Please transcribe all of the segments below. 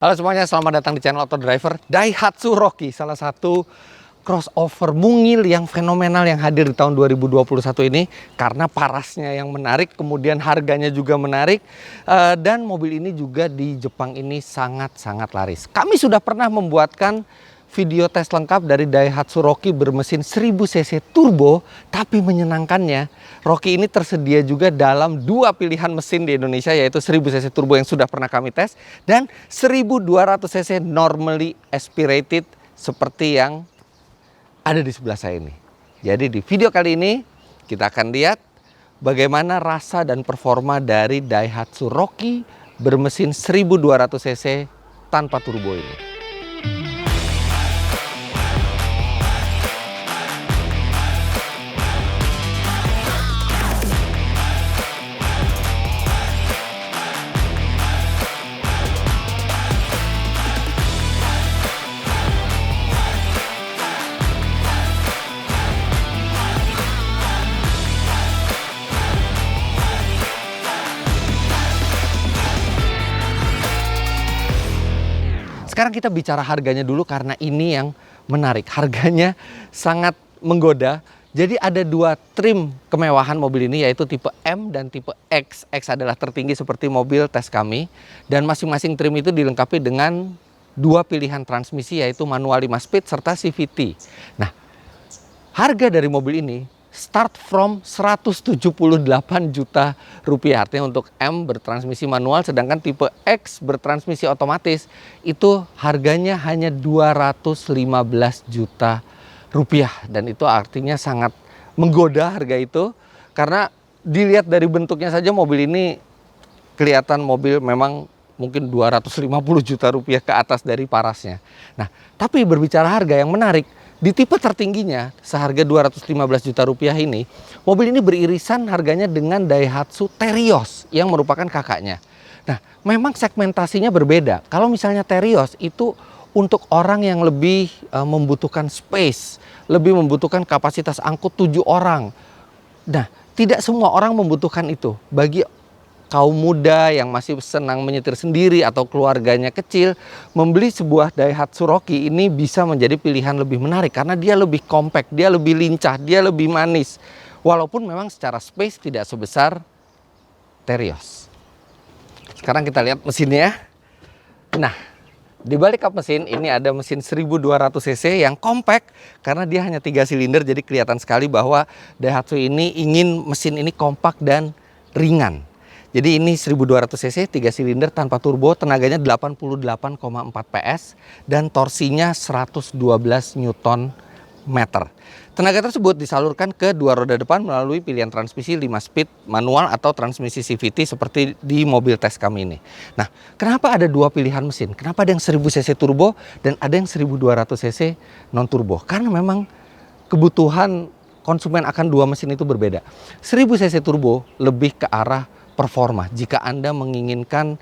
Halo semuanya, selamat datang di channel Auto Driver. Daihatsu Rocky, salah satu crossover mungil yang fenomenal yang hadir di tahun 2021 ini. Karena parasnya yang menarik, kemudian harganya juga menarik. Dan mobil ini juga di Jepang ini sangat-sangat laris. Kami sudah pernah membuatkan video tes lengkap dari Daihatsu Rocky bermesin 1000 cc turbo. Tapi menyenangkannya, Rocky ini tersedia juga dalam dua pilihan mesin di Indonesia, yaitu 1000 cc turbo yang sudah pernah kami tes dan 1200 cc normally aspirated seperti yang ada di sebelah saya ini. Jadi di video kali ini kita akan lihat bagaimana rasa dan performa dari Daihatsu Rocky bermesin 1200 cc tanpa turbo ini. Sekarang kita bicara harganya dulu karena ini yang menarik. Harganya sangat menggoda. Jadi ada dua trim kemewahan mobil ini, yaitu tipe M dan tipe X. X adalah tertinggi seperti mobil tes kami. Dan masing-masing trim itu dilengkapi dengan dua pilihan transmisi, yaitu manual 5 speed serta CVT. Nah, harga dari mobil ini start from 178 juta rupiah. Artinya untuk M bertransmisi manual, sedangkan tipe X bertransmisi otomatis itu harganya hanya 215 juta rupiah. Dan itu artinya sangat menggoda harga itu, karena dilihat dari bentuknya saja mobil ini kelihatan mobil memang mungkin 250 juta rupiah ke atas dari parasnya. Nah, tapi berbicara harga yang menarik, di tipe tertingginya, seharga 215 juta rupiah ini, mobil ini beririsan harganya dengan Daihatsu Terios yang merupakan kakaknya. Nah, memang segmentasinya berbeda. Kalau misalnya Terios itu untuk orang yang lebih membutuhkan space, lebih membutuhkan kapasitas angkut 7 orang. Nah, tidak semua orang membutuhkan itu. Bagi kaum muda yang masih senang menyetir sendiri atau keluarganya kecil, membeli sebuah Daihatsu Rocky ini bisa menjadi pilihan lebih menarik karena dia lebih compact, dia lebih lincah, dia lebih manis. Walaupun memang secara space tidak sebesar Terios. Sekarang kita lihat mesinnya. Nah, di balik kap mesin ini ada mesin 1200 cc yang compact karena dia hanya 3 silinder, jadi kelihatan sekali bahwa Daihatsu ini ingin mesin ini kompak dan ringan. Jadi ini 1200 cc, 3 silinder tanpa turbo, tenaganya 88,4 PS dan torsinya 112 Nm. Tenaga tersebut disalurkan ke dua roda depan melalui pilihan transmisi 5 speed manual atau transmisi CVT seperti di mobil tes kami ini. Nah, kenapa ada dua pilihan mesin? Kenapa ada yang 1000 cc turbo dan ada yang 1200 cc non turbo? Karena memang kebutuhan konsumen akan dua mesin itu berbeda. 1000 cc turbo lebih ke arah performa jika Anda menginginkan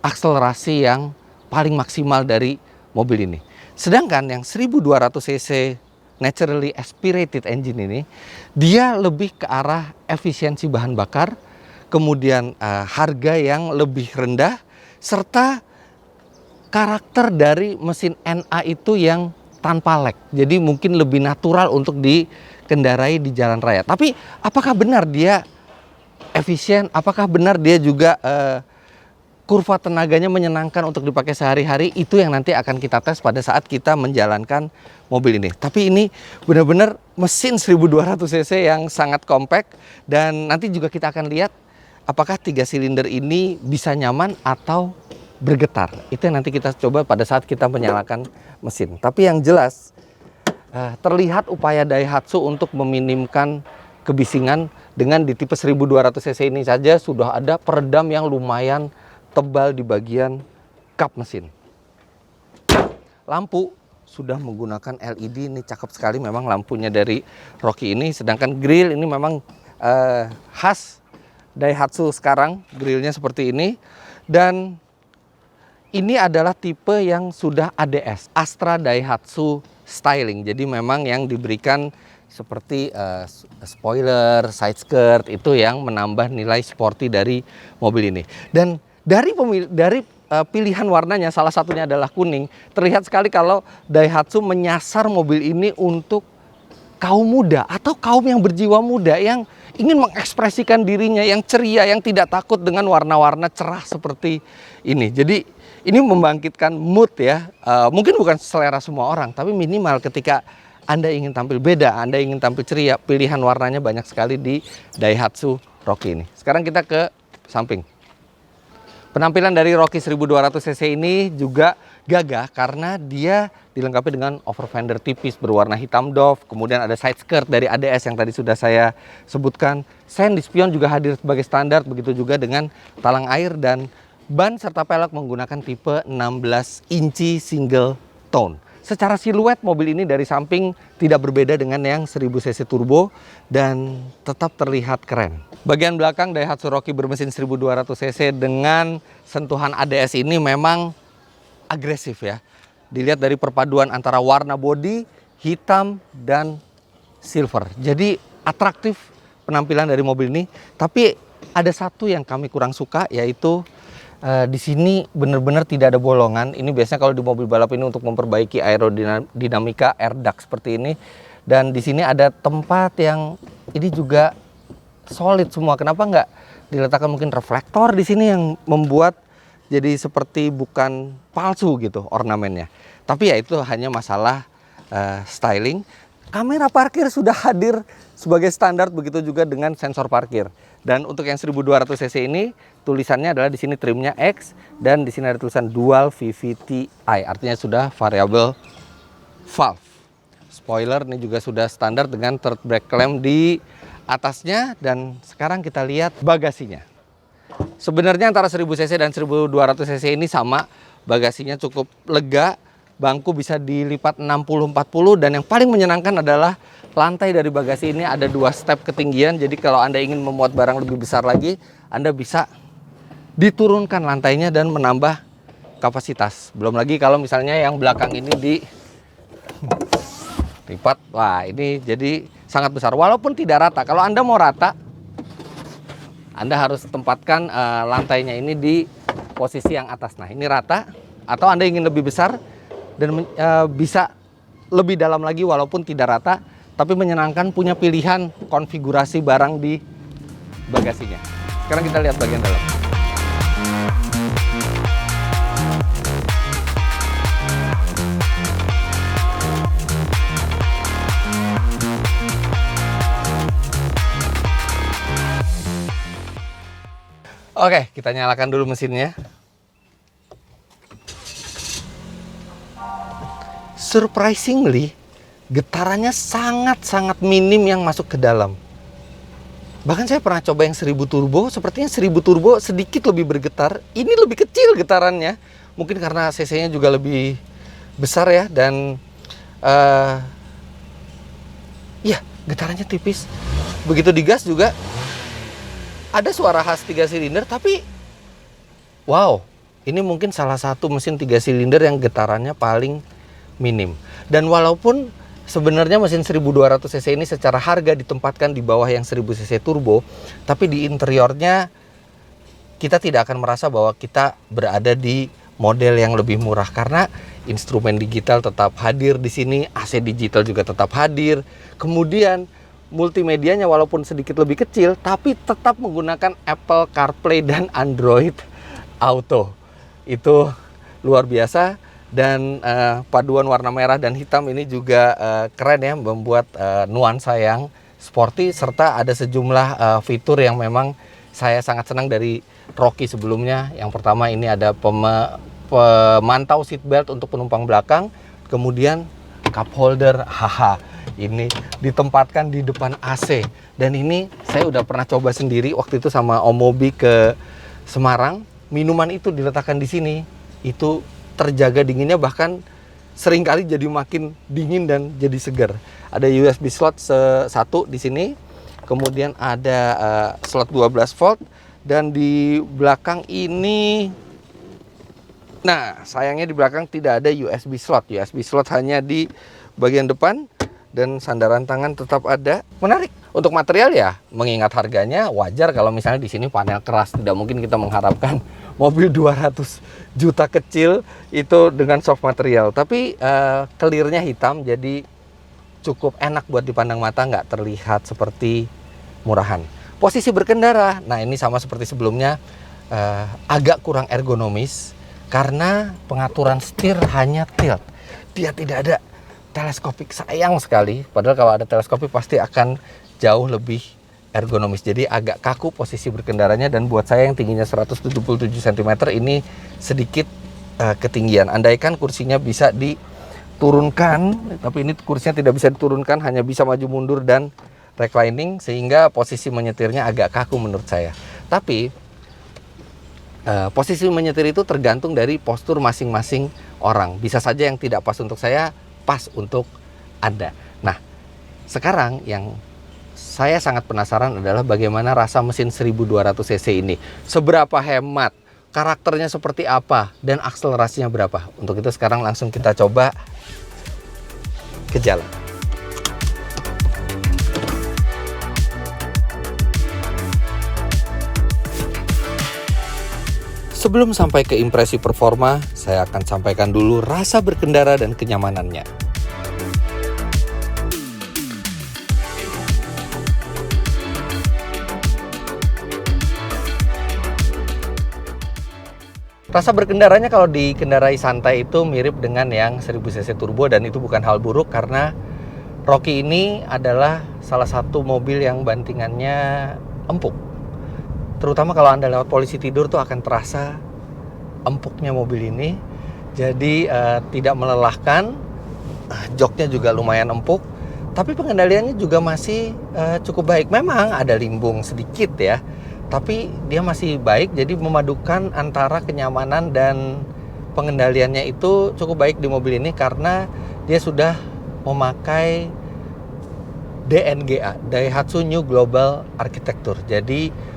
akselerasi yang paling maksimal dari mobil ini. Sedangkan yang 1200 cc naturally aspirated engine ini, dia lebih ke arah efisiensi bahan bakar, kemudian harga yang lebih rendah, serta karakter dari mesin NA itu yang tanpa lag. Jadi mungkin lebih natural untuk dikendarai di jalan raya. Tapi apakah benar dia efisien? Apakah benar dia juga kurva tenaganya menyenangkan untuk dipakai sehari-hari? Itu yang nanti akan kita tes pada saat kita menjalankan mobil ini. Tapi ini benar-benar mesin 1200 cc yang sangat compact, dan nanti juga kita akan lihat apakah 3 silinder ini bisa nyaman atau bergetar. Itu yang nanti kita coba pada saat kita menyalakan mesin. Tapi yang jelas terlihat upaya Daihatsu untuk meminimkan kebisingan dengan di tipe 1200 cc ini saja sudah ada peredam yang lumayan tebal di bagian kap mesin. Lampu sudah menggunakan LED, ini cakep sekali memang lampunya dari Rocky ini. Sedangkan grill ini memang khas Daihatsu sekarang, grillnya seperti ini. Dan ini adalah tipe yang sudah ADS, Astra Daihatsu Styling. Jadi memang yang diberikan seperti spoiler, side skirt, itu yang menambah nilai sporty dari mobil ini. Dan dari pilihan warnanya salah satunya adalah kuning, terlihat sekali kalau Daihatsu menyasar mobil ini untuk kaum muda atau kaum yang berjiwa muda yang ingin mengekspresikan dirinya, yang ceria, yang tidak takut dengan warna-warna cerah seperti ini. Jadi ini membangkitkan mood ya. Mungkin bukan selera semua orang, tapi minimal ketika Anda ingin tampil beda, Anda ingin tampil ceria, pilihan warnanya banyak sekali di Daihatsu Rocky ini. Sekarang kita ke samping. Penampilan dari Rocky 1200cc ini juga gagah karena dia dilengkapi dengan over fender tipis berwarna hitam doff. Kemudian ada side skirt dari ADS yang tadi sudah saya sebutkan. Sen di spion juga hadir sebagai standar, begitu juga dengan talang air dan ban serta pelek menggunakan tipe 16 inci single tone. Secara siluet mobil ini dari samping tidak berbeda dengan yang 1000cc turbo dan tetap terlihat keren. Bagian belakang Daihatsu Rocky bermesin 1200cc dengan sentuhan ADS ini memang agresif ya. Dilihat dari perpaduan antara warna bodi, hitam, dan silver. Jadi atraktif penampilan dari mobil ini. Tapi ada satu yang kami kurang suka, yaitu di sini benar-benar tidak ada bolongan. Ini biasanya kalau di mobil balap ini untuk memperbaiki aerodinamika air duct seperti ini. Dan di sini ada tempat yang ini juga solid semua. Kenapa nggak diletakkan mungkin reflektor di sini yang membuat jadi seperti bukan palsu gitu ornamennya. Tapi ya itu hanya masalah styling. Kamera parkir sudah hadir sebagai standar, begitu juga dengan sensor parkir. Dan untuk yang 1200cc ini tulisannya adalah di sini trimnya X dan di sini ada tulisan dual VVT-i, artinya sudah variable valve. Spoiler ini juga sudah standar dengan third brake clamp di atasnya. Dan sekarang kita lihat bagasinya. Sebenarnya antara 1000cc dan 1200cc ini sama, bagasinya cukup lega. Bangku bisa dilipat 60-40 dan yang paling menyenangkan adalah lantai dari bagasi ini ada 2 step ketinggian. Jadi kalau Anda ingin memuat barang lebih besar lagi, Anda bisa diturunkan lantainya dan menambah kapasitas. Belum lagi kalau misalnya yang belakang ini dilipat, wah ini jadi sangat besar. Walaupun tidak rata, kalau Anda mau rata, Anda harus tempatkan lantainya ini di posisi yang atas. Nah ini rata, atau Anda ingin lebih besar dan bisa lebih dalam lagi walaupun tidak rata, tapi menyenangkan punya pilihan konfigurasi barang di bagasinya. Sekarang kita lihat bagian dalam. Oke, kita nyalakan dulu mesinnya. Surprisingly, getarannya sangat-sangat minim yang masuk ke dalam. Bahkan saya pernah coba yang 1000 turbo, sepertinya 1000 turbo sedikit lebih bergetar. Ini lebih kecil getarannya. Mungkin karena cc-nya juga lebih besar ya, dan ya getarannya tipis. Begitu digas juga ada suara khas 3 silinder, tapi wow, ini mungkin salah satu mesin 3 silinder yang getarannya paling minim. Dan walaupun sebenarnya mesin 1200cc ini secara harga ditempatkan di bawah yang 1000cc turbo, tapi di interiornya kita tidak akan merasa bahwa kita berada di model yang lebih murah karena instrumen digital tetap hadir di sini, AC digital juga tetap hadir. Kemudian multimedianya walaupun sedikit lebih kecil, tapi tetap menggunakan Apple CarPlay dan Android Auto. Itu luar biasa. Dan paduan warna merah dan hitam ini juga keren ya, membuat nuansa yang sporty, serta ada sejumlah fitur yang memang saya sangat senang dari Rocky sebelumnya. Yang pertama ini ada pemantau seatbelt untuk penumpang belakang, kemudian cup holder, haha, ini ditempatkan di depan AC. Dan ini saya udah pernah coba sendiri waktu itu sama Om Mobi ke Semarang. Minuman itu diletakkan di sini, itu terjaga dinginnya, bahkan seringkali jadi makin dingin dan jadi segar. Ada USB slot satu di sini, kemudian ada slot 12 volt, dan di belakang ini, nah sayangnya di belakang tidak ada USB slot. USB slot hanya di bagian depan, dan sandaran tangan tetap ada. Menarik. Untuk material ya, mengingat harganya wajar kalau misalnya di sini panel keras, tidak mungkin kita mengharapkan mobil 200 juta kecil itu dengan soft material. Tapi clearnya hitam, jadi cukup enak buat dipandang mata, nggak terlihat seperti murahan. Posisi berkendara, nah ini sama seperti sebelumnya, agak kurang ergonomis karena pengaturan setir hanya tilt. Dia tidak ada teleskopik, sayang sekali. Padahal kalau ada teleskopik pasti akan jauh lebih ergonomis. Jadi agak kaku posisi berkendaranya, dan buat saya yang tingginya 177 cm ini sedikit ketinggian. Andaikan kursinya bisa diturunkan, tapi ini kursinya tidak bisa diturunkan, hanya bisa maju mundur dan reclining, sehingga posisi menyetirnya agak kaku menurut saya. Tapi posisi menyetir itu tergantung dari postur masing-masing orang. Bisa saja yang tidak pas untuk saya, pas untuk Anda. Nah, sekarang yang saya sangat penasaran adalah bagaimana rasa mesin 1200 cc ini. Seberapa hemat, karakternya seperti apa, dan akselerasinya berapa. Untuk itu sekarang langsung kita coba ke jalan. Sebelum sampai ke impresi performa, saya akan sampaikan dulu rasa berkendara dan kenyamanannya. Rasa berkendaranya kalau dikendarai santai itu mirip dengan yang 1000 cc turbo, dan itu bukan hal buruk karena Rocky ini adalah salah satu mobil yang bantingannya empuk. Terutama kalau Anda lewat polisi tidur tuh akan terasa empuknya mobil ini. Jadi tidak melelahkan, joknya juga lumayan empuk, tapi pengendaliannya juga masih cukup baik. Memang ada limbung sedikit ya, tapi dia masih baik, jadi memadukan antara kenyamanan dan pengendaliannya itu cukup baik di mobil ini karena dia sudah memakai DNGA, Daihatsu New Global Architecture. Jadi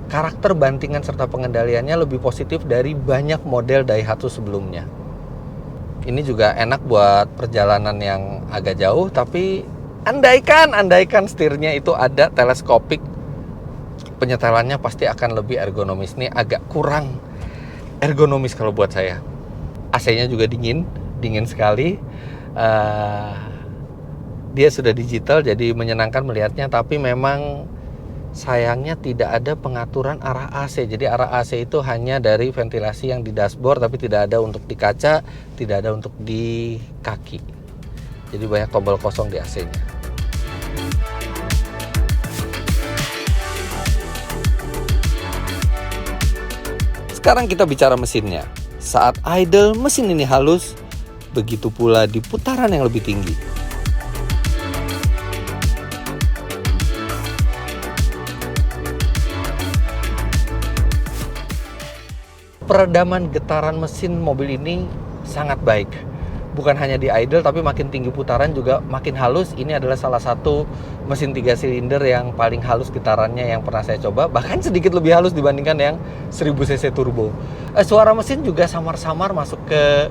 karakter bantingan serta pengendaliannya lebih positif dari banyak model Daihatsu sebelumnya. Ini juga enak buat perjalanan yang agak jauh, tapi andaikan setirnya itu ada teleskopik, penyetelannya pasti akan lebih ergonomis. Ini agak kurang ergonomis kalau buat saya. AC-nya juga dingin sekali. Dia sudah digital, jadi menyenangkan melihatnya. Tapi memang sayangnya tidak ada pengaturan arah AC. Jadi arah AC itu hanya dari ventilasi yang di dashboard, tapi tidak ada untuk di kaca, tidak ada untuk di kaki. Jadi banyak tombol kosong di AC-nya. Sekarang kita bicara mesinnya. Saat idle, mesin ini halus, begitu pula di putaran yang lebih tinggi. Peredaman getaran mesin mobil ini sangat baik. Bukan hanya di idle, tapi makin tinggi putaran juga makin halus. Ini adalah salah satu mesin 3 silinder yang paling halus getarannya yang pernah saya coba. Bahkan sedikit lebih halus dibandingkan yang 1000 cc turbo. Suara mesin juga samar-samar masuk ke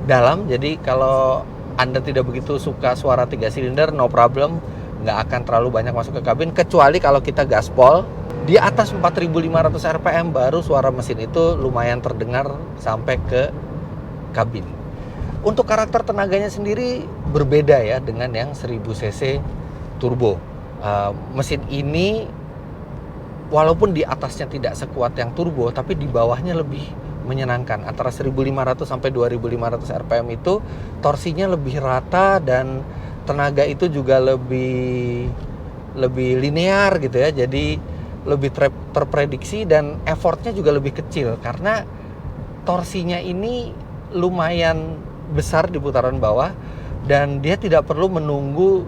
dalam. Jadi kalau Anda tidak begitu suka suara 3 silinder, no problem. Nggak akan terlalu banyak masuk ke kabin. Kecuali kalau kita gaspol di atas 4500 rpm, baru suara mesin itu lumayan terdengar sampai ke kabin. Untuk karakter tenaganya sendiri berbeda ya dengan yang 1000 cc turbo. Mesin ini walaupun di atasnya tidak sekuat yang turbo, tapi di bawahnya lebih menyenangkan. Antara 1500 sampai 2500 rpm itu torsinya lebih rata, dan tenaga itu juga lebih linear gitu ya. Jadi lebih terprediksi, dan effortnya juga lebih kecil karena torsinya ini lumayan besar di putaran bawah, dan dia tidak perlu menunggu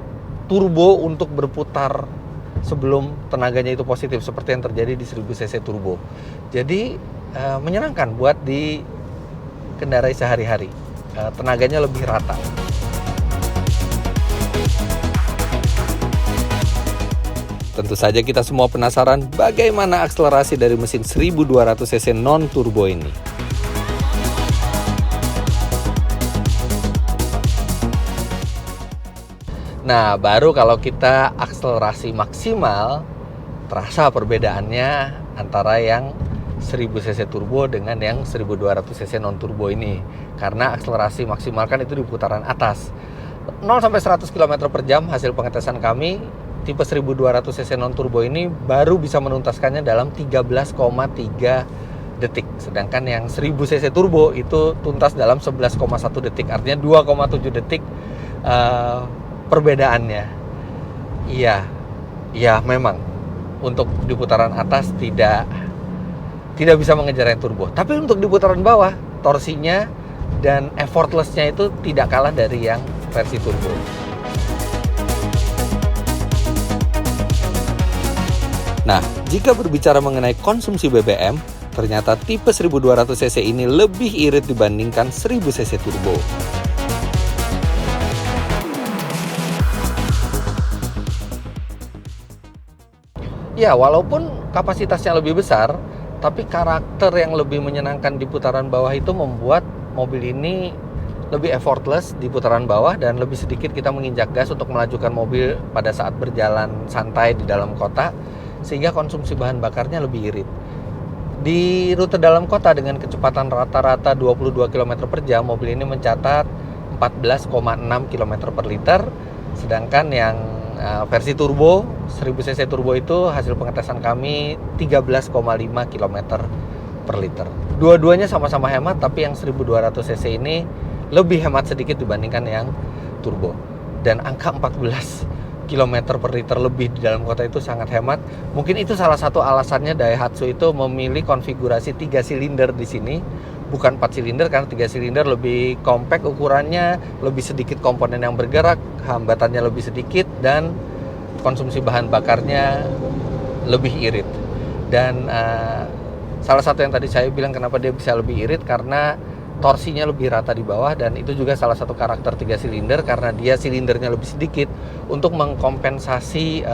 turbo untuk berputar sebelum tenaganya itu positif seperti yang terjadi di 1000 cc turbo. Jadi menyenangkan buat dikendarai sehari-hari. Tenaganya lebih rata. Tentu saja kita semua penasaran bagaimana akselerasi dari mesin 1200 cc non turbo ini. Nah, baru kalau kita akselerasi maksimal, terasa perbedaannya antara yang 1000 cc turbo dengan yang 1200 cc non turbo ini, karena akselerasi maksimal kan itu di putaran atas. 0 sampai 100 km per jam hasil pengetesan kami, tipe 1200 cc non turbo ini baru bisa menuntaskannya dalam 13,3 detik, sedangkan yang 1000 cc turbo itu tuntas dalam 11,1 detik, artinya 2,7 detik perbedaannya. Iya memang untuk di putaran atas tidak bisa mengejar yang turbo, tapi untuk di putaran bawah torsinya dan effortlessnya itu tidak kalah dari yang versi turbo. Nah, jika berbicara mengenai konsumsi BBM, ternyata tipe 1200 cc ini lebih irit dibandingkan 1000 cc turbo. Ya, walaupun kapasitasnya lebih besar, tapi karakter yang lebih menyenangkan di putaran bawah itu membuat mobil ini lebih effortless di putaran bawah dan lebih sedikit kita menginjak gas untuk melajukan mobil pada saat berjalan santai di dalam kota, sehingga konsumsi bahan bakarnya lebih irit. Di rute dalam kota dengan kecepatan rata-rata 22 km per jam, mobil ini mencatat 14,6 km per liter, sedangkan yang versi turbo 1000 cc turbo itu hasil pengetesan kami 13,5 km per liter. Dua-duanya sama-sama hemat, tapi yang 1200 cc ini lebih hemat sedikit dibandingkan yang turbo. Dan angka 14 km per liter lebih di dalam kota itu sangat hemat. Mungkin itu salah satu alasannya Daihatsu itu memilih konfigurasi 3 silinder di sini, bukan 4 silinder, karena 3 silinder lebih compact ukurannya, lebih sedikit komponen yang bergerak, hambatannya lebih sedikit, dan konsumsi bahan bakarnya lebih irit. Dan salah satu yang tadi saya bilang kenapa dia bisa lebih irit, karena torsinya lebih rata di bawah, dan itu juga salah satu karakter 3 silinder, karena dia silindernya lebih sedikit untuk mengkompensasi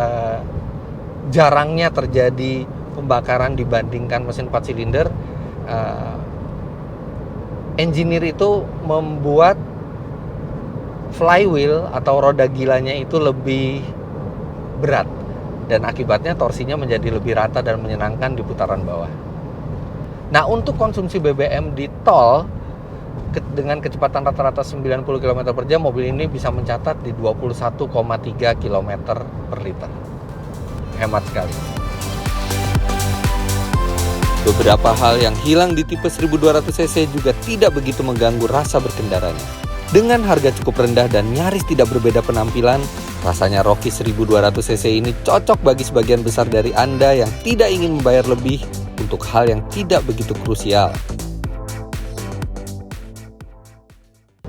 jarangnya terjadi pembakaran dibandingkan mesin 4 silinder. Engineer itu membuat flywheel atau roda gilanya itu lebih berat, dan akibatnya torsinya menjadi lebih rata dan menyenangkan di putaran bawah. Nah, untuk konsumsi BBM di tol dengan kecepatan rata-rata 90 km per jam, mobil ini bisa mencatat di 21,3 km per liter. Hemat sekali. Beberapa hal yang hilang di tipe 1200 cc juga tidak begitu mengganggu rasa berkendaranya. Dengan harga cukup rendah dan nyaris tidak berbeda penampilan, rasanya Rockies 1200 cc ini cocok bagi sebagian besar dari Anda yang tidak ingin membayar lebih untuk hal yang tidak begitu krusial.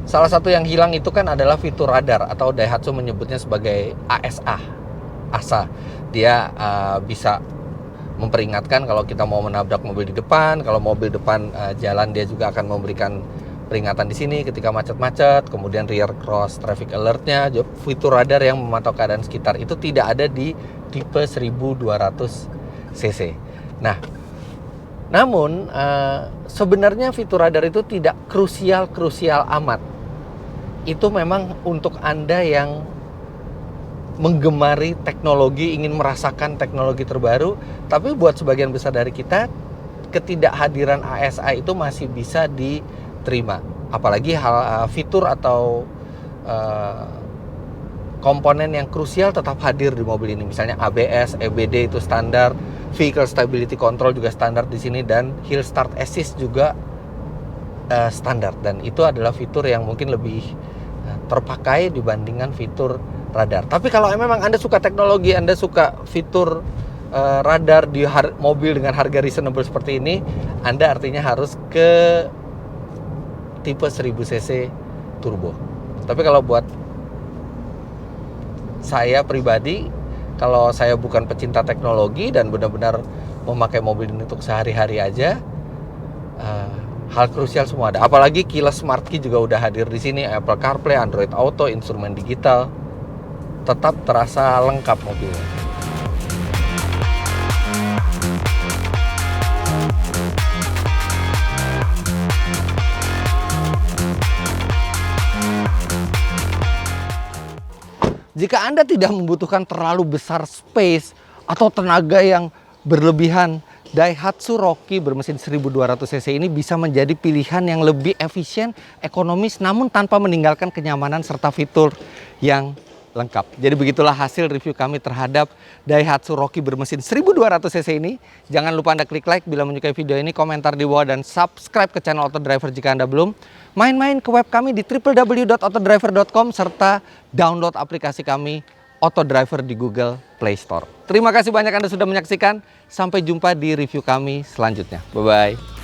Salah satu yang hilang itu kan adalah fitur radar, atau Daihatsu menyebutnya sebagai ASA. Dia bisa memperingatkan kalau kita mau menabrak mobil di depan. Kalau mobil depan jalan, dia juga akan memberikan peringatan di sini ketika macet-macet. Kemudian rear cross traffic alertnya, fitur radar yang memantau keadaan sekitar itu tidak ada di tipe 1200 cc. Nah, namun sebenarnya fitur radar itu tidak krusial amat. Itu memang untuk Anda yang menggemari teknologi, ingin merasakan teknologi terbaru. Tapi buat sebagian besar dari kita, ketidakhadiran ASA itu masih bisa diterima. Apalagi hal fitur atau komponen yang krusial tetap hadir di mobil ini. Misalnya ABS, EBD itu standar, Vehicle Stability Control juga standar di sini, dan Hill Start Assist juga standar. Dan itu adalah fitur yang mungkin lebih terpakai dibandingkan fitur radar. Tapi kalau memang Anda suka teknologi, Anda suka fitur radar di mobil dengan harga reasonable seperti ini, Anda artinya harus ke tipe 1000 cc turbo. Tapi kalau buat saya pribadi, kalau saya bukan pecinta teknologi dan benar-benar memakai mobil ini untuk sehari-hari aja, hal krusial semua ada. Apalagi keyless smart key juga udah hadir di sini, Apple CarPlay, Android Auto, instrumen digital, tetap terasa lengkap mobilnya. Jika Anda tidak membutuhkan terlalu besar space atau tenaga yang berlebihan Daihatsu Rocky bermesin 1200 cc ini bisa menjadi pilihan yang lebih efisien, ekonomis, namun tanpa meninggalkan kenyamanan serta fitur yang lengkap. Jadi begitulah hasil review kami terhadap Daihatsu Rocky bermesin 1200 cc ini. Jangan lupa Anda klik like bila menyukai video ini, komentar di bawah, dan subscribe ke channel Autodriver jika Anda belum. Main-main ke web kami di www.autodriver.com serta download aplikasi kami Autodriver di Google Play Store. Terima kasih banyak Anda sudah menyaksikan. Sampai jumpa di review kami selanjutnya. Bye-bye.